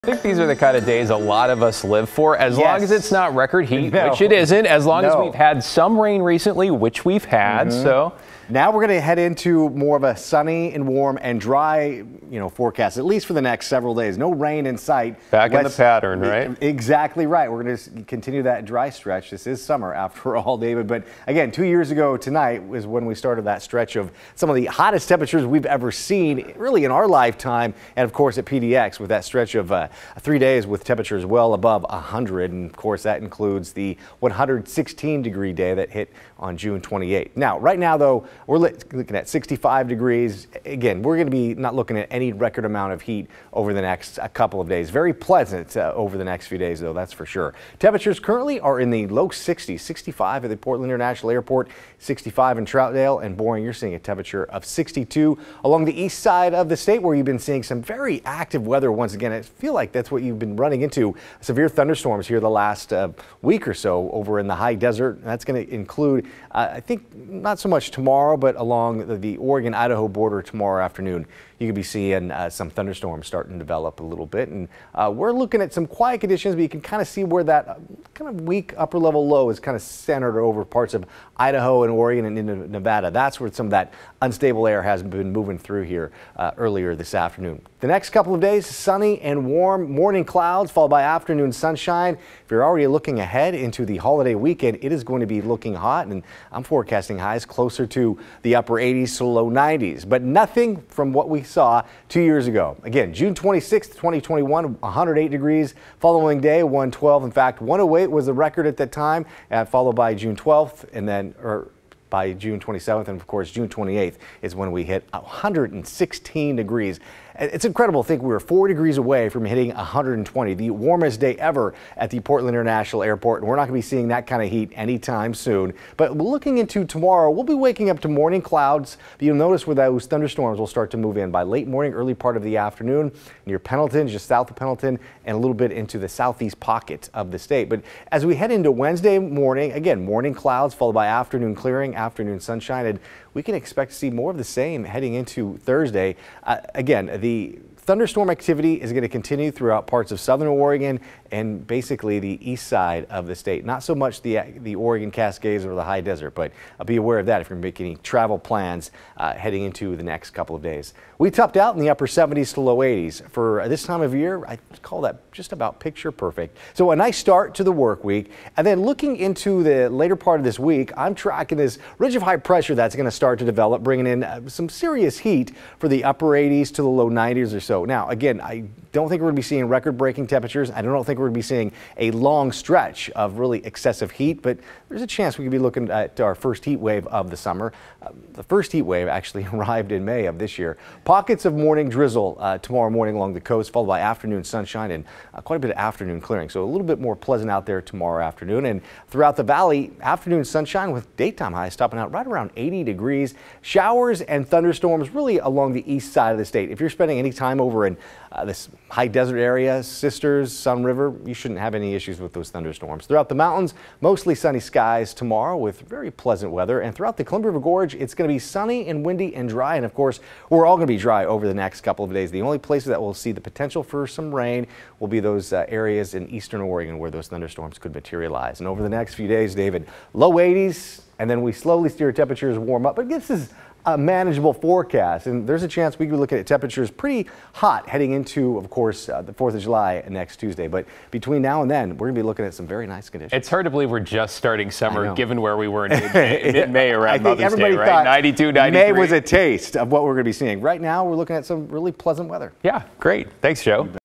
I think these are the kind of days a lot of us live for, as long as it's not record heat, which it isn't, as long as we've had some rain recently, which we've had. So now we're going to head into more of a sunny and warm and dry, forecast, at least for the next several days. No rain in sight. Back in the pattern, right? Exactly right. We're going to continue that dry stretch. This is summer after all, David. But again, 2 years ago tonight was when we started that stretch of some of the hottest temperatures we've ever seen, really in our lifetime. And of course at PDX with that stretch of 3 days with temperatures well above 100. And of course that includes the 116-degree day that hit on June 28th. Now, right now, though, we're looking at 65 degrees. Again, we're going to be not looking at any record amount of heat over the next couple of days. Very pleasant over the next few days, though, that's for sure. Temperatures currently are in the low 60s, 65 at the Portland International Airport, 65 in Troutdale, and Boring, you're seeing a temperature of 62 along the east side of the state, where you've been seeing some very active weather once again. I feel like that's what you've been running into, severe thunderstorms here the last week or so over in the high desert. That's going to include, I think, not so much tomorrow, but along the Oregon-Idaho border tomorrow afternoon. You could be seeing some thunderstorms starting to develop a little bit. And we're looking at some quiet conditions, but you can kind of see where that kind of weak upper level low is kind of centered over parts of Idaho and Oregon and into Nevada. That's where some of that unstable air has been moving through here earlier this afternoon. The next couple of days, sunny and warm, morning clouds followed by afternoon sunshine. If you're already looking ahead into the holiday weekend, it is going to be looking hot, and I'm forecasting highs closer to the upper 80s to low 90s, but nothing from what we saw 2 years ago. Again, June 26th, 2021, 108 degrees. Following day, 112. In fact, 108 was the record at that time, followed by June 12th, and then by June 27th, and of course June 28th is when we hit 116 degrees. It's incredible to think we were 4 degrees away from hitting 120, the warmest day ever at the Portland International Airport. And we're not going to be seeing that kind of heat anytime soon. But looking into tomorrow, we'll be waking up to morning clouds. But you'll notice where those thunderstorms will start to move in by late morning, early part of the afternoon near Pendleton, just south of Pendleton, and a little bit into the southeast pocket of the state. But as we head into Wednesday morning, again, morning clouds followed by afternoon clearing, afternoon sunshine, and we can expect to see more of the same heading into Thursday. Again, the thunderstorm activity is going to continue throughout parts of southern Oregon and basically the east side of the state. Not so much the Oregon Cascades or the high desert, but be aware of that if you're making any travel plans heading into the next couple of days. We topped out in the upper 70s to low 80s. For this time of year, I call that just about picture perfect. So a nice start to the work week. And then looking into the later part of this week, I'm tracking this ridge of high pressure that's going to start to develop, bringing in some serious heat for the upper 80s to the low 90s or so. Now, again, I don't think we're going to be seeing record-breaking temperatures. I don't think we're going to be seeing a long stretch of really excessive heat, but there's a chance we could be looking at our first heat wave of the summer. The first heat wave actually arrived in May of this year. Pockets of morning drizzle tomorrow morning along the coast, followed by afternoon sunshine and quite a bit of afternoon clearing. So a little bit more pleasant out there tomorrow afternoon. And throughout the valley, afternoon sunshine with daytime highs topping out right around 80 degrees. Showers and thunderstorms really along the east side of the state. If you're spending any time over in this high desert area, Sisters, Sun River, you shouldn't have any issues with those thunderstorms. Throughout the mountains, mostly sunny skies tomorrow with very pleasant weather. And throughout the Columbia River Gorge, it's going to be sunny and windy and dry. And of course, we're all going to be dry over the next couple of days. The only places that will see the potential for some rain will be those areas in eastern Oregon where those thunderstorms could materialize. And over the next few days, David, low 80s, and then we slowly see our temperatures warm up. But this is a manageable forecast, and there's a chance we could be looking at temperatures pretty hot heading into, of course, the 4th of July next Tuesday. But between now and then, we're going to be looking at some very nice conditions. It's hard to believe we're just starting summer, given where we were in mid-May around Mother's Day, right? Thought 92, 93. May was a taste of what we're going to be seeing. Right now, we're looking at some really pleasant weather. Yeah, great. Thanks, Joe.